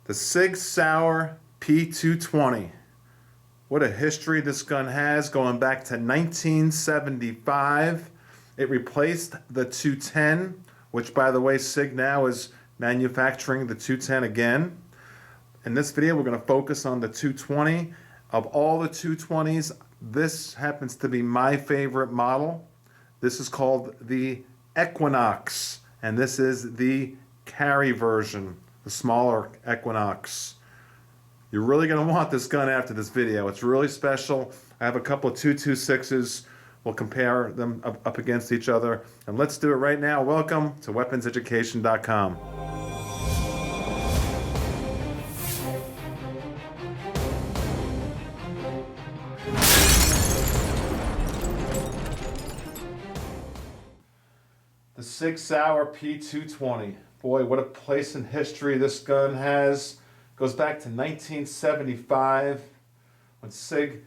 The Sig Sauer P220. What a history this gun has, going back to 1975. It replaced the 210, which, by the way, Sig now is manufacturing the 210 again. In this video, we're going to focus on the 220. Of all the 220s, this happens to be my favorite model. This is called the Equinox, and this is the carry version, the smaller Equinox. You're really going to want this gun after this video. It's really special. I have a couple of 226s. We'll compare them up against each other. And let's do it right now. Welcome to weaponseducation.com. The Sig Sauer P220. Boy, what a place in history this gun has. Goes back to 1975 when Sig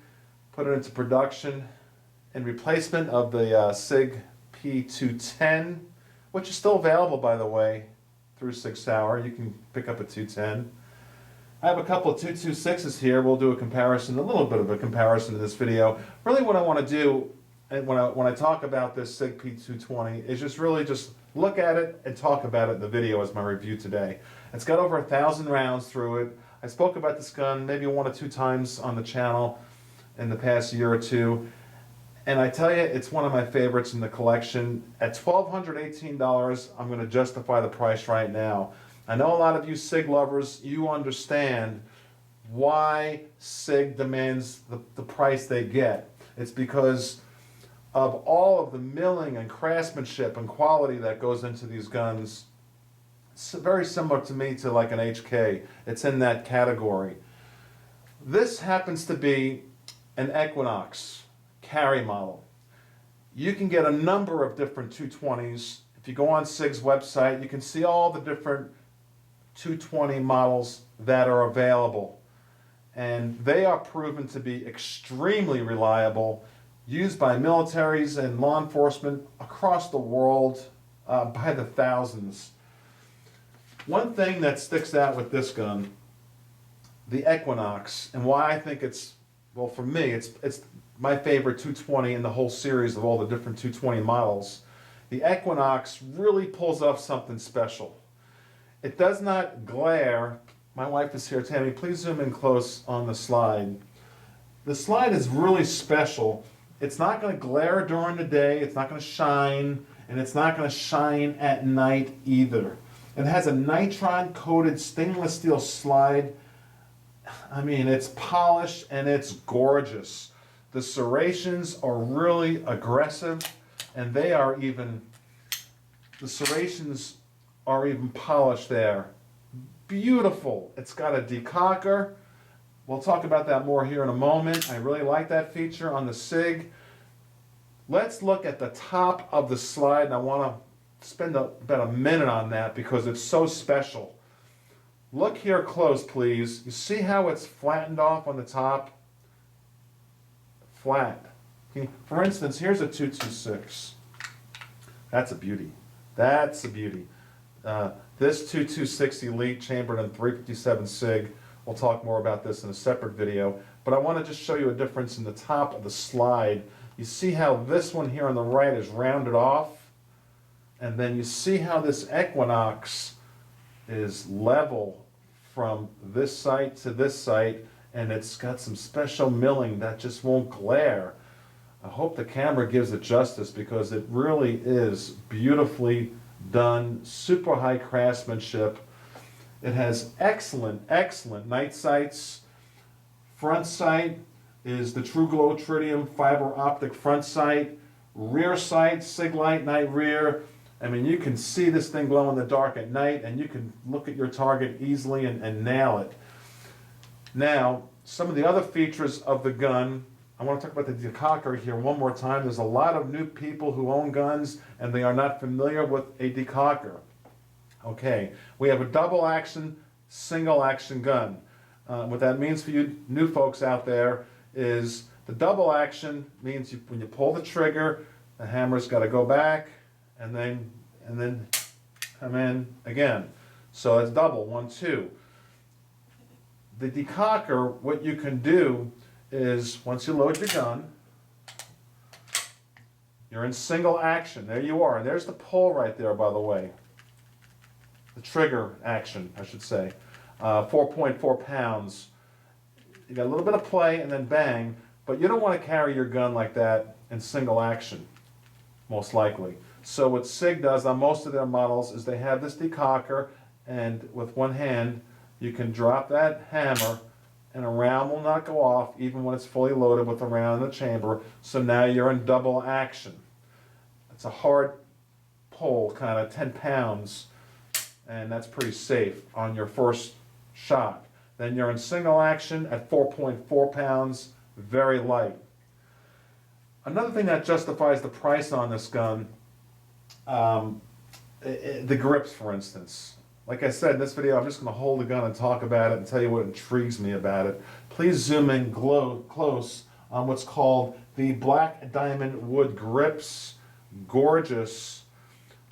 put it into production in replacement of the Sig P210, which is still available, by the way, through Sig Sauer. You can pick up a 210. I have a couple of 226s here. We'll do a comparison, a little bit of a comparison in this video. Really what I want to do when I talk about this Sig P220 is just look at it and talk about it in the video as my review today. It's got over 1,000 rounds through it. I spoke about this gun maybe 1 or 2 times on the channel in the past year or two. And I tell you, it's one of my favorites in the collection. At $1,218, I'm going to justify the price right now. I know a lot of you Sig lovers, you understand why Sig demands the price they get. It's because of all of the milling and craftsmanship and quality that goes into these guns. It's very similar to me to like an HK. It's in that category. This happens to be an Equinox carry model. You can get a number of different 220s. If you go on Sig's website, you can see all the different 220 models that are available. And they are proven to be extremely reliable, used by militaries and law enforcement across the world by the thousands. One thing that sticks out with this gun, the Equinox, and why I think it's, well, for me, it's my favorite 220 in the whole series of all the different 220 models. The Equinox really pulls off something special. It does not glare. My wife is here. Tammy, please zoom in close on the slide. The slide is really special. It's not going to glare during the day, it's not going to shine, and it's not going to shine at night either. It has a nitron-coated stainless steel slide. I mean, it's polished and it's gorgeous. The serrations are really aggressive, and the serrations are even polished there. Beautiful. It's got a decocker. We'll talk about that more here in a moment. I really like that feature on the Sig. Let's look at the top of the slide, and I want to spend about a minute on that because it's so special. Look here close, please. You see how it's flattened off on the top? Flat. For instance, here's a 226. That's a beauty. That's a beauty. This 226 Elite chambered in 357 Sig. We'll talk more about this in a separate video, but I want to just show you a difference in the top of the slide. You see how this one here on the right is rounded off, and then you see how this Equinox is level from this site to this site, and it's got some special milling that just won't glare. I hope the camera gives it justice because it really is beautifully done, super high craftsmanship. It has excellent night sights. Front sight is the True Glow Tritium fiber optic front sight. Rear sight, Sig Light Night Rear. I mean, you can see this thing glow in the dark at night, and you can look at your target easily and nail it. Now, some of the other features of the gun, I want to talk about the decocker here one more time. There's a lot of new people who own guns, and they are not familiar with a decocker. Okay, we have a double action, single action gun. What that means for you new folks out there is the double action means when you pull the trigger, the hammer's got to go back and then come in again. So it's double, 1, 2. the Decocker, what you can do is, once you load your gun, you're in single action. There you are. And there's the pull right there, by the way. The trigger action, I should say. 4.4 pounds. You got a little bit of play and then bang, but you don't want to carry your gun like that in single action, most likely. So what Sig does on most of their models is they have this Decocker, and with one hand, you can drop that hammer and a round will not go off even when it's fully loaded with a round in the chamber. So now you're in double action. It's a hard pull, kind of 10 pounds, and that's pretty safe on your first shot. Then you're in single action at 4.4 pounds, very light. Another thing that justifies the price on this gun, the grips, for instance. Like I said in this video, I'm just going to hold the gun and talk about it and tell you what intrigues me about it. Please zoom in close on what's called the black diamond wood grips. Gorgeous.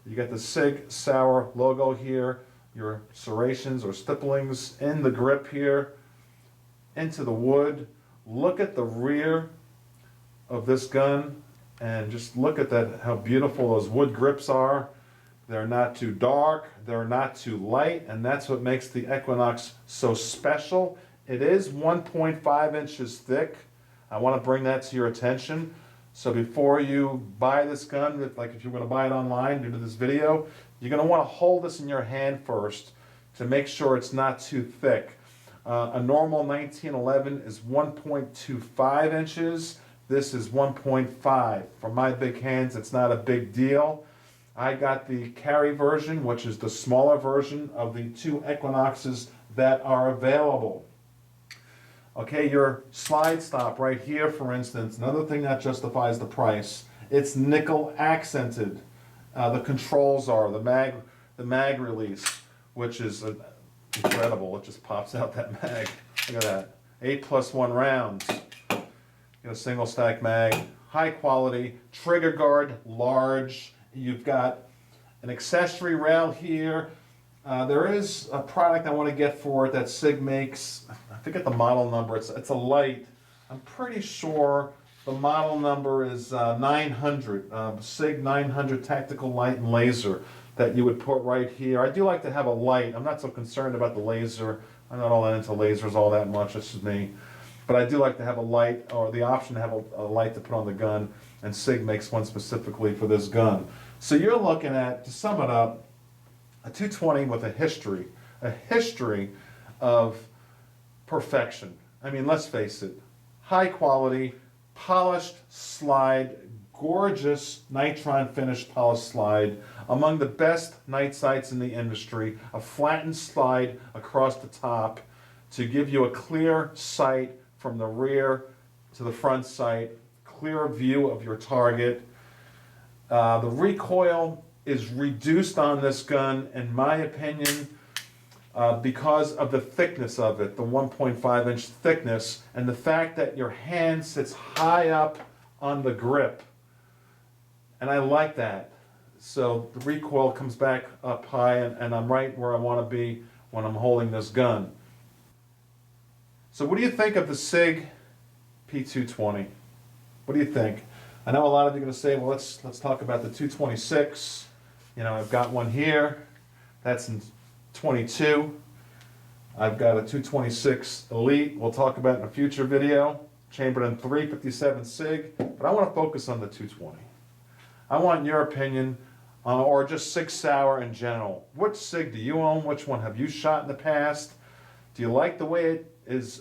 You got the Sig Sauer logo here, your serrations or stipplings in the grip here, into the wood. Look at the rear of this gun and just look at that, how beautiful those wood grips are. They're not too dark, they're not too light, and that's what makes the Equinox so special. It is 1.5 inches thick. I want to bring that to your attention. So before you buy this gun, if you're going to buy it online due to this video, you're going to want to hold this in your hand first to make sure it's not too thick. A normal 1911 is 1.25 inches. This is 1.5. For my big hands, it's not a big deal. I got the carry version, which is the smaller version of the two Equinoxes that are available. Okay, your slide stop right here, for instance, another thing that justifies the price, it's nickel accented. The controls are, the mag release, which is incredible. It just pops out that mag. Look at that. 8+1 rounds. You know, single stack mag, high quality, trigger guard, large. You've got an accessory rail here. There is a product I want to get for it that Sig makes. I forget the model number. It's a light. I'm pretty sure the model number is 900. Sig 900 tactical light and laser that you would put right here. I do like to have a light. I'm not so concerned about the laser. I'm not all that into lasers all that much. That's just me. But I do like to have a light, or the option to have a light to put on the gun, and Sig makes one specifically for this gun. So you're looking at, to sum it up, a 220 with a history of perfection. I mean, let's face it, high quality, polished slide, gorgeous nitron finished polished slide, among the best night sights in the industry, a flattened slide across the top to give you a clear sight from the rear to the front sight, clear view of your target. The recoil is reduced on this gun, in my opinion, because of the thickness of it, the 1.5 inch thickness, and the fact that your hand sits high up on the grip. And I like that. So the recoil comes back up high, and I'm right where I want to be when I'm holding this gun. So what do you think of the Sig P220? What do you think? I know a lot of you are going to say, well, let's talk about the 226. You know, I've got one here. That's in 22. I've got a 226 Elite. We'll talk about it in a future video. Chambered in 357 Sig. But I want to focus on the 220. I want your opinion on, or just Sig Sauer in general. Which Sig do you own? Which one have you shot in the past? Do you like the way it is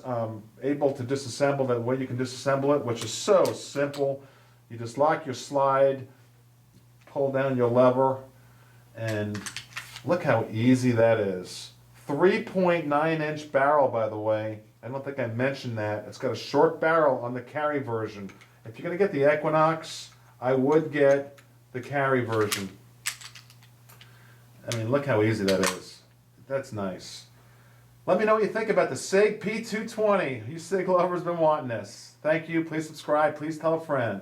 able to disassemble, the way you can disassemble it, which is so simple? You just lock your slide, pull down your lever, and look how easy that is. 3.9 inch barrel, by the way. I don't think I mentioned that. It's got a short barrel on the carry version. If you're going to get the Equinox, I would get the carry version. I mean, look how easy that is. That's nice. Let me know what you think about the Sig P220. You Sig lovers been wanting this. Thank you. Please subscribe. Please tell a friend.